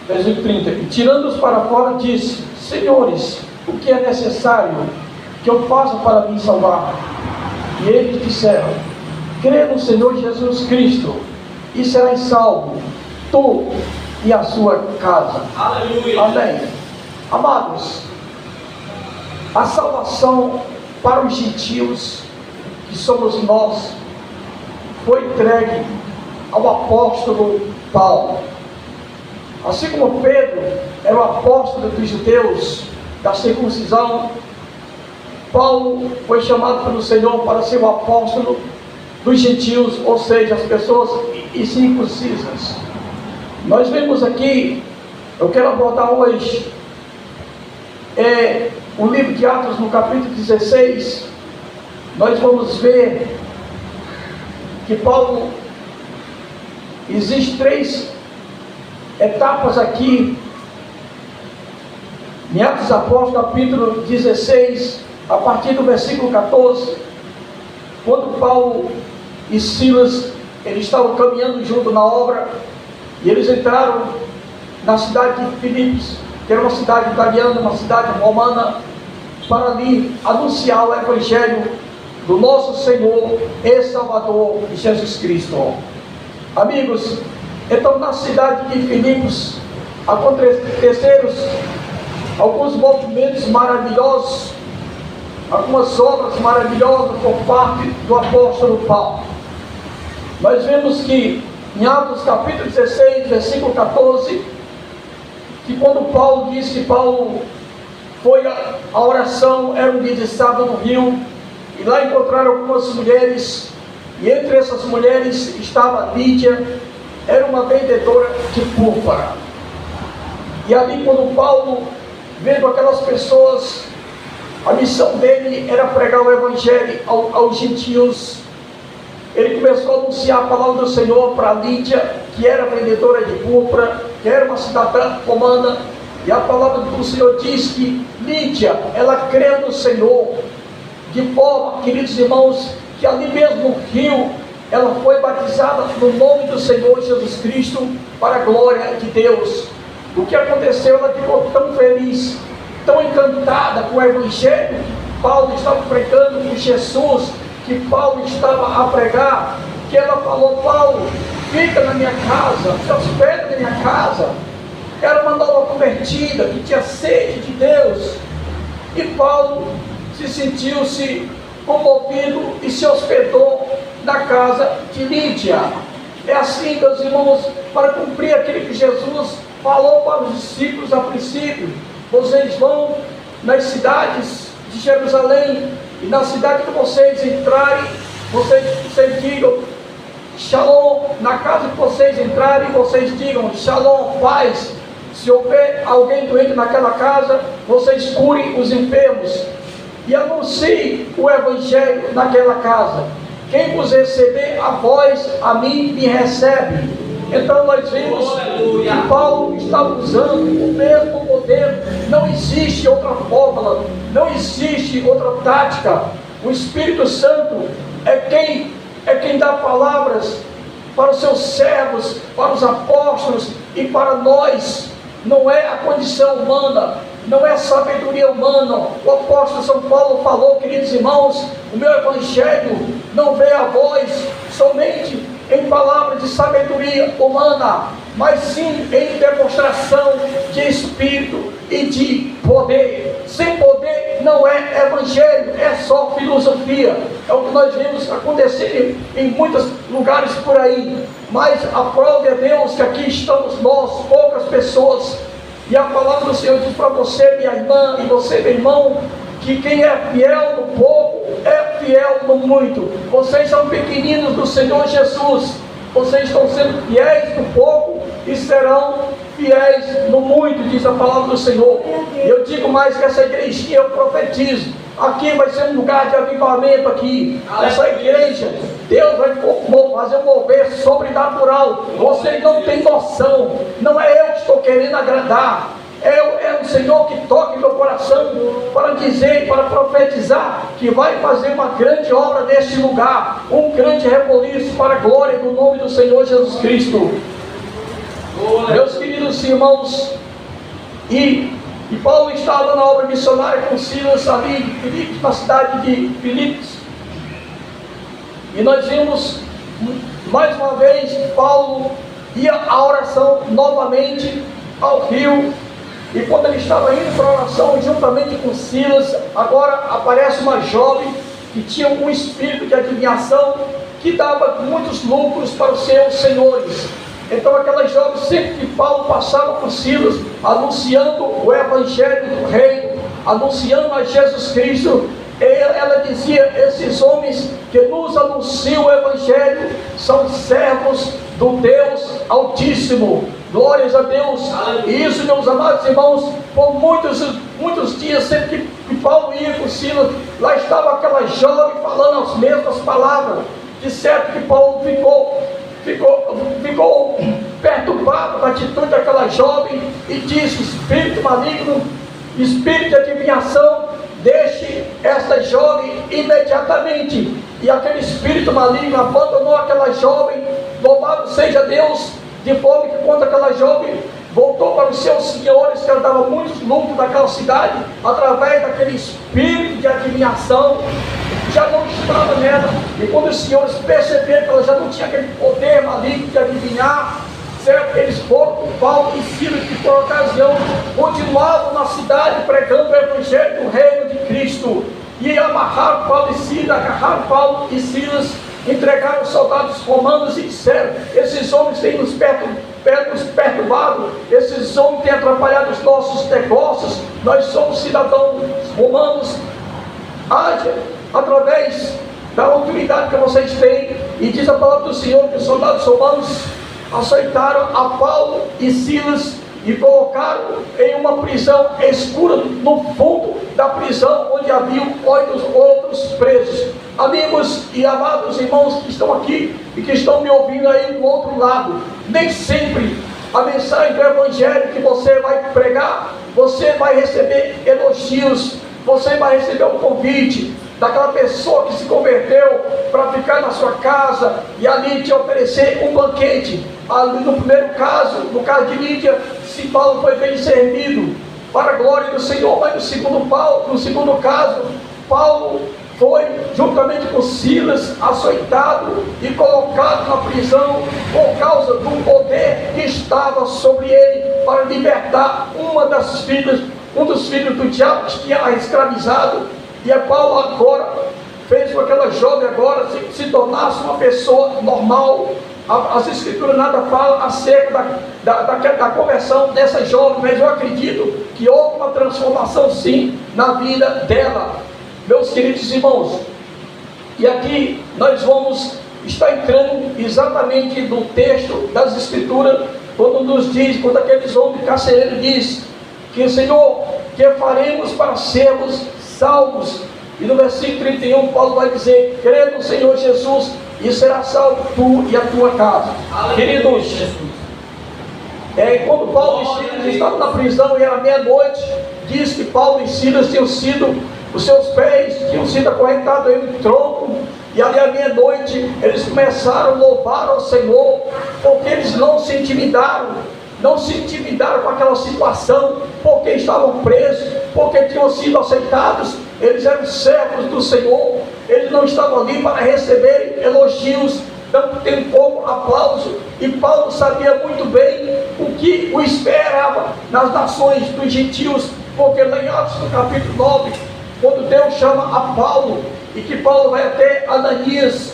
versículo 30, e tirando-os para fora, disse: Senhores, o que é necessário que eu faça para me salvar? E eles disseram: crê no Senhor Jesus Cristo, e serás salvo, tu e a sua casa. Aleluia. Amém. Amados, a salvação para os gentios, que somos nós, foi entregue ao apóstolo Paulo. Assim como Pedro era o apóstolo dos judeus, da circuncisão, Paulo foi chamado pelo Senhor para ser o apóstolo dos gentios, ou seja, as pessoas incircuncisas. Nós vemos aqui, eu quero abordar hoje, o livro de Atos, no capítulo 16, nós vamos ver que Paulo, existem 3 etapas aqui, em Atos dos Apóstolos, capítulo 16, a partir do versículo 14, quando Paulo e Silas, eles estavam caminhando junto na obra, e eles entraram na cidade de Filipos, que era uma cidade italiana, uma cidade romana, para ali anunciar o Evangelho do nosso Senhor e Salvador Jesus Cristo. Amigos, então na cidade de Filipos aconteceram alguns movimentos maravilhosos, algumas obras maravilhosas por parte do apóstolo Paulo. Nós vemos que em Atos capítulo 16, versículo 14, que quando Paulo disse que Paulo foi a oração, era um dia de sábado no rio, e lá encontraram algumas mulheres, e entre essas mulheres estava Lídia, era uma vendedora de púrpura. E ali, quando Paulo, vendo aquelas pessoas, a missão dele era pregar o Evangelho aos gentios. Ele começou a anunciar a palavra do Senhor para Lídia, que era vendedora de púrpura, que era uma cidadã romana. E a palavra do Senhor diz que Lídia, ela crê no Senhor, de forma, queridos irmãos, que ali mesmo no rio, ela foi batizada no nome do Senhor Jesus Cristo, para a glória de Deus. O que aconteceu? Ela ficou tão feliz, tão encantada com o Evangelho que Paulo estava pregando, com Jesus que Paulo estava a pregar, que ela falou: Paulo, fica na minha casa, se hospeda na minha casa. Era uma nova convertida, que tinha sede de Deus. E Paulo se sentiu-se comovido e se hospedou na casa de Lídia. É assim, meus irmãos, para cumprir aquilo que Jesus falou para os discípulos a princípio: vocês vão nas cidades de Jerusalém, e na cidade que vocês entrarem, vocês digam Shalom. Na casa que vocês entrarem, vocês digam Shalom, paz. Se houver alguém doente naquela casa, vocês curem os enfermos e anunciem o Evangelho naquela casa. Quem vos receber a vós, a mim me recebe. Então nós vimos que Paulo estava usando o mesmo modelo. Não existe outra fórmula, não existe outra tática. O Espírito Santo é quem dá palavras para os seus servos, para os apóstolos e para nós. Não é a condição humana, não é a sabedoria humana. O apóstolo São Paulo falou: queridos irmãos, o meu Evangelho não veio a vós somente em palavras de sabedoria humana, mas sim em demonstração de Espírito e de poder. Sem poder não é Evangelho, é só filosofia. É o que nós vemos acontecer em muitos lugares por aí. Mas a prova é Deus que aqui estamos nós, poucas pessoas. E a palavra do Senhor diz para você, minha irmã, e você, meu irmão, que quem é fiel no pouco é fiel no muito. Vocês são pequeninos do Senhor Jesus. Vocês estão sendo fiéis no pouco e serão fiéis no muito, diz a palavra do Senhor. E eu digo mais que essa igrejinha eu profetizo. Aqui vai ser um lugar de avivamento aqui. Essa igreja, Deus vai fazer um mover sobrenatural. Vocês não têm noção. Não é eu que estou querendo agradar. É o Senhor que toca em meu coração para dizer, para profetizar que vai fazer uma grande obra neste lugar, um grande reboliço para a glória do nome do Senhor Jesus Cristo. Meus queridos Silas, irmãos, e Paulo estava na obra missionária com Silas ali em Filipos, na cidade de Filipos. E nós vimos mais uma vez Paulo ia à oração novamente ao rio. E quando ele estava indo para a oração juntamente com Silas, agora aparece uma jovem que tinha um espírito de adivinhação que dava muitos lucros para os seus senhores. Então aquela jovem, sempre que Paulo passava por Silas, anunciando o evangelho do reino, anunciando a Jesus Cristo, ela dizia: esses homens que nos anunciam o evangelho são servos do Deus Altíssimo. Glórias a Deus. E isso, meus amados irmãos, por muitos dias, sempre que Paulo ia com Silas, lá estava aquela jovem falando as mesmas palavras. De certo que Paulo ficou perturbado com a atitude daquela jovem e disse: espírito maligno, espírito de adivinhação, deixe esta jovem imediatamente. E aquele espírito maligno abandonou aquela jovem. Louvado seja Deus, de forma que quando aquela jovem voltou para os seus senhores, que ela dava muitos lucros daquela cidade, através daquele espírito de adivinhação, já não estava nela. E quando os senhores perceberam que ela já não tinha aquele poder maligno de adivinhar, certo? Eles foram com Paulo e Silas, que por ocasião continuavam na cidade pregando o evangelho do reino de Cristo. E amarraram Paulo e Silas, agarraram Paulo e Silas, entregaram os soldados romanos e disseram: esses homens têm nos perturbado, esses homens têm atrapalhado os nossos negócios, nós somos cidadãos romanos, haja através da autoridade que vocês têm. E diz a palavra do Senhor que os soldados romanos aceitaram a Paulo e Silas e colocaram em uma prisão escura no fundo da prisão, onde haviam outros presos. Amigos e amados irmãos que estão aqui e que estão me ouvindo aí do outro lado, nem sempre a mensagem do evangelho que você vai pregar, você vai receber elogios, você vai receber um convite daquela pessoa que se converteu para ficar na sua casa e ali te oferecer um banquete. Ali no primeiro caso, no caso de Lídia, se Paulo foi bem servido para a glória do Senhor. Mas no segundo caso, Paulo foi juntamente com Silas açoitado e colocado na prisão por causa do poder que estava sobre ele para libertar um dos filhos do diabo que tinha a escravizado. E a Paulo agora fez com que aquela jovem agora se tornasse uma pessoa normal. As escrituras nada falam acerca da conversão dessa jovem, mas eu acredito que houve uma transformação sim na vida dela, meus queridos irmãos. E aqui nós vamos estar entrando exatamente no texto das escrituras, quando aqueles homens carcereiros diz que: Senhor, que faremos para sermos salvos? E no versículo 31 Paulo vai dizer: crê no Senhor Jesus e será salvo tu e a tua casa. Aleluia. Queridos, quando Paulo e Silas estavam na prisão e era meia-noite, diz que Paulo e Silas os seus pés tinham sido acorrentados em um tronco, e ali à meia-noite eles começaram a louvar ao Senhor, porque eles não se intimidaram com aquela situação, porque estavam presos, porque tinham sido aceitados, eles eram servos do Senhor, eles não estavam ali para receber elogios, não tem como aplauso. E Paulo sabia muito bem o que o esperava nas nações dos gentios, porque lá em Atos no capítulo 9, quando Deus chama a Paulo, e que Paulo vai até Ananias,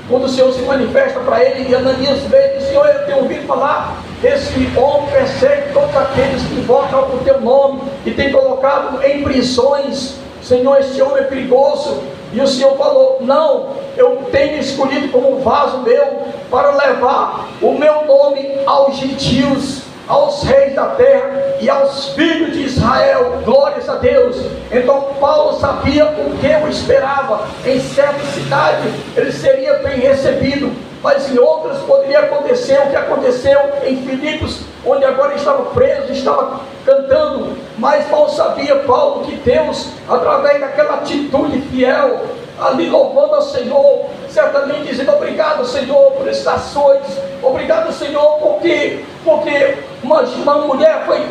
quando o Senhor se manifesta para ele, e Ananias veio e diz: Senhor, eu tenho ouvido falar, esse homem persegue todos aqueles que invocam o teu nome, e tem colocado em prisões. Senhor, este homem é perigoso. E o Senhor falou: não, eu tenho escolhido como um vaso meu, para levar o meu nome aos gentios, aos reis da terra e aos filhos de Israel. Glórias a Deus. Então Paulo sabia o que o esperava. Em certa cidade ele seria bem recebido, mas em outras poderia acontecer o que aconteceu em Filipos, onde agora estava preso, estava cantando. Mas mal sabia Paulo que Deus, através daquela atitude fiel, ali louvando ao Senhor, certamente dizendo: obrigado, Senhor, por esses açoites, obrigado, Senhor, porque uma mulher foi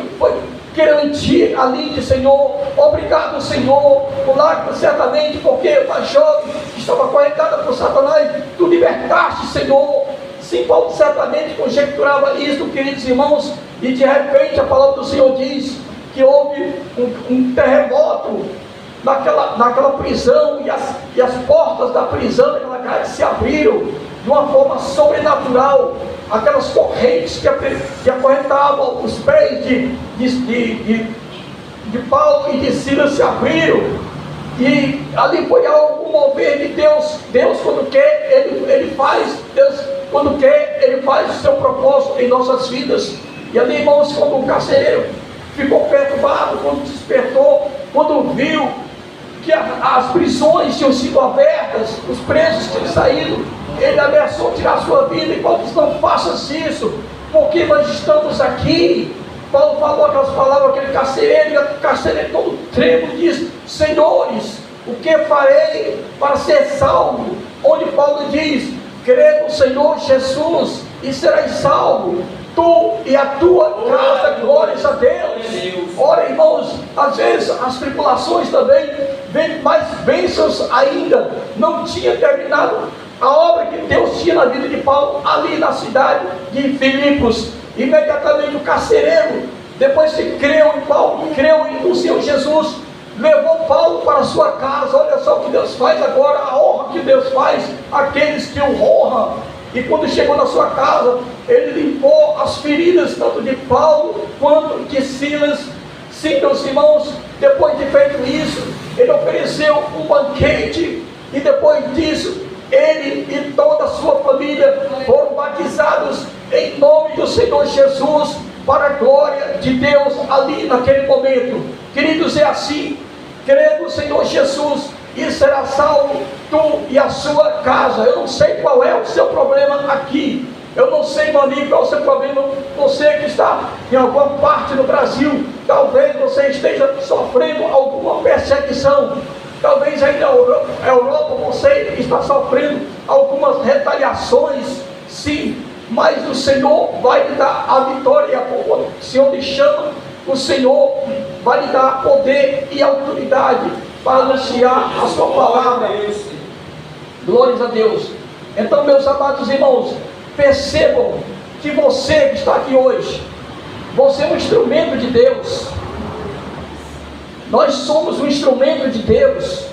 querendo ali de Senhor, obrigado, Senhor, por lágrimas, certamente, porque uma jovem que estava acorrentada por Satanás, tu libertaste, Senhor. Sim, Paulo certamente conjecturava isso, queridos irmãos, e de repente a palavra do Senhor diz que houve um terremoto naquela prisão, e as portas da prisão daquela casa se abriram de uma forma sobrenatural. Aquelas correntes que acorrentavam os pés de Paulo e de Silas se abriram, e ali foi algo mover de Deus. Deus, quando quer, Ele faz. Deus, quando quer, Ele faz o seu propósito em nossas vidas. E ali, irmãos, quando o carcereiro ficou perturbado, quando despertou, quando viu que as prisões tinham sido abertas, os presos tinham saído, ele ameaçou tirar sua vida. E Paulo disse: não faças isso, porque nós estamos aqui. Paulo falou aquelas palavras, aquele carcereiro todo trêmulo, diz: senhores, o que farei para ser salvo? Onde Paulo diz: crê no Senhor Jesus e serás salvo, tu e a tua casa. Glórias a Deus. Ora, irmãos, às vezes as tribulações também vêm mais bênçãos ainda. Não tinha terminado a obra que Deus tinha na vida de Paulo ali na cidade de Filipos. Imediatamente o carcereiro, depois que creu em Paulo, creu no Senhor Jesus, levou Paulo para a sua casa. Olha só o que Deus faz agora, a honra que Deus faz àqueles que o honram. E quando chegou na sua casa, ele limpou as feridas tanto de Paulo quanto de Silas. Sim, meus irmãos, depois de feito isso, ele ofereceu um banquete, e depois disso, ele e toda a sua família foram batizados em nome do Senhor Jesus, para a glória de Deus ali naquele momento. Queridos, é assim: crê no Senhor Jesus e será salvo, tu e a sua casa. Eu não sei qual é o seu problema aqui. Eu não sei, meu amigo, qual é o seu problema. Você que está em alguma parte do Brasil, talvez você esteja sofrendo alguma perseguição. Talvez aí na Europa você está sofrendo algumas retaliações. Sim, mas o Senhor vai lhe dar a vitória. O Senhor lhe chama, o Senhor vai lhe dar poder e autoridade para anunciar a sua palavra. Glórias a Deus. Então, meus amados irmãos, percebam que você que está aqui hoje, você é um instrumento de Deus. Nós somos um instrumento de Deus.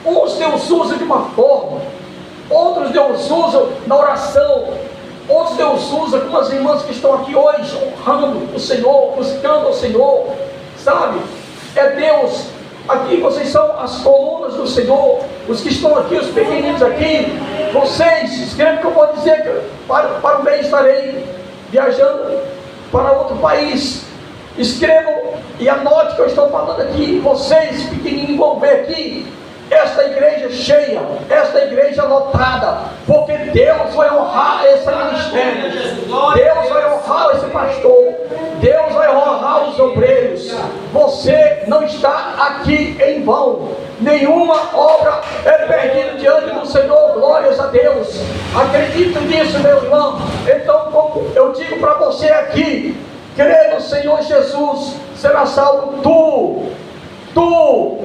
Uns Deus usa de uma forma, outros Deus usa na oração, outros Deus usa como as irmãs que estão aqui hoje, honrando o Senhor, buscando o Senhor, sabe? É Deus. Aqui vocês são as colunas do Senhor. Os que estão aqui, os pequeninos aqui, vocês, escreve que eu vou dizer que para o bem estarei viajando para outro país. Escrevam e anote que eu estou falando aqui. Vocês pequenininhos vão ver aqui esta igreja cheia, esta igreja lotada, porque Deus vai honrar esse ministério, Deus vai honrar esse pastor, Deus vai honrar os obreiros. Você não está aqui em vão. Nenhuma obra é perdida diante do Senhor. Glórias a Deus. Acredito nisso, meu irmão. Então, como eu digo para você aqui, crê no Senhor Jesus, será salvo tu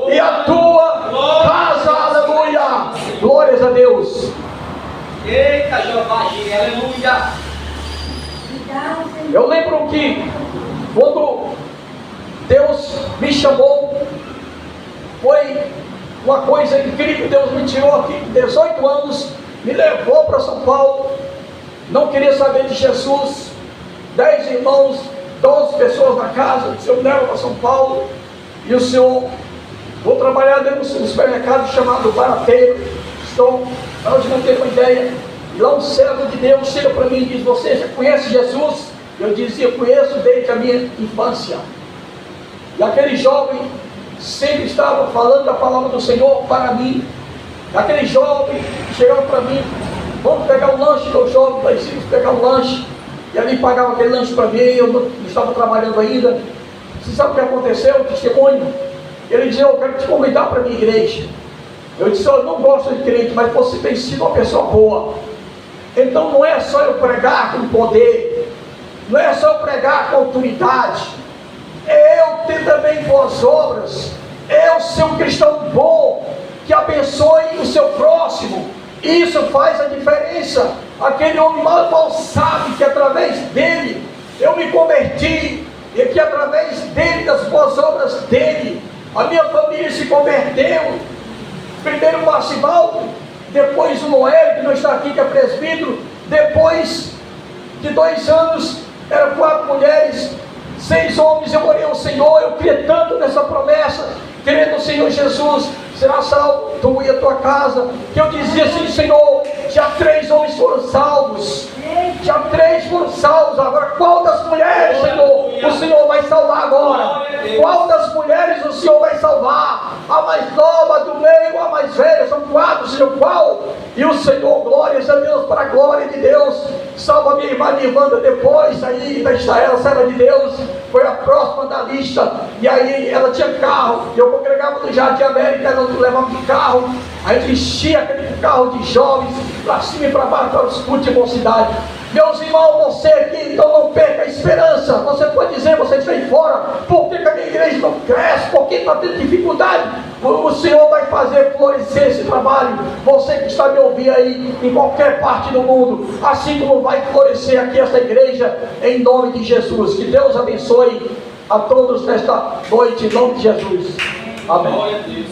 e a tua casa. Aleluia. Glórias a Deus. Eita, Jeová, aleluia. Eu lembro que quando Deus me chamou, foi uma coisa incrível. Deus me tirou aqui com 18 anos, me levou para São Paulo. Não queria saber de Jesus. 10 irmãos, 12 pessoas na casa. O Senhor me leva para São Paulo, e o Senhor, vou trabalhar dentro de um supermercado chamado Barateiro. Estou, para onde não ter uma ideia, e lá um servo de Deus chega para mim e diz: você já conhece Jesus? Eu dizia: eu conheço desde a minha infância. E aquele jovem sempre estava falando da palavra do Senhor para mim. Aquele jovem chegava para mim: vamos pegar o lanche. Eu jovem, preciso pegar o lanche. E ali pagava aquele lanche para mim. Eu não estava trabalhando ainda. Você sabe o que aconteceu? O testemunho. Ele dizia: eu quero te convidar para a minha igreja. Eu disse, eu não gosto de crente, mas você tem sido uma pessoa boa. Então não é só eu pregar com poder, não é só eu pregar com autoridade, é eu ter também boas obras, é eu ser um cristão bom, que abençoe o seu próximo. Isso faz a diferença. Aquele homem mal sabe que através dele eu me converti, e que através dele, das boas obras dele, a minha família se converteu. Primeiro o Marcivaldo, depois o Noel, que não está aqui, que é presbítero. Depois de 2 anos, eram 4 mulheres, 6 homens. Eu orei ao Senhor, eu criei tanto nessa promessa, querendo o Senhor Jesus, será salvo tu e a tua casa, que eu dizia assim, Senhor, já 3 homens foram salvos, já 3 foram salvos, agora qual das mulheres, Senhor, o Senhor vai salvar agora? Qual das mulheres o Senhor vai salvar? A mais nova, do meio, a mais velha, são 4, Senhor, qual? E o Senhor, glórias a Deus, para a glória de Deus, salva minha irmã Nivanda depois, aí está ela, serva de Deus, foi a próxima da lista, e aí ela tinha carro, e eu congregava no Jardim América, nós levamos de carro, a gente enchia aquele carro de jovens, para cima e para baixo, para os cultos de mocidade. Meus irmãos, você aqui, então não perca a esperança. Você pode dizer, você está aí fora, por que a minha igreja não cresce? Por que está tendo dificuldade? O Senhor vai fazer florescer esse trabalho. Você que está me ouvindo aí, em qualquer parte do mundo, assim como vai florescer aqui esta igreja, em nome de Jesus. Que Deus abençoe a todos nesta noite, em nome de Jesus. Amém.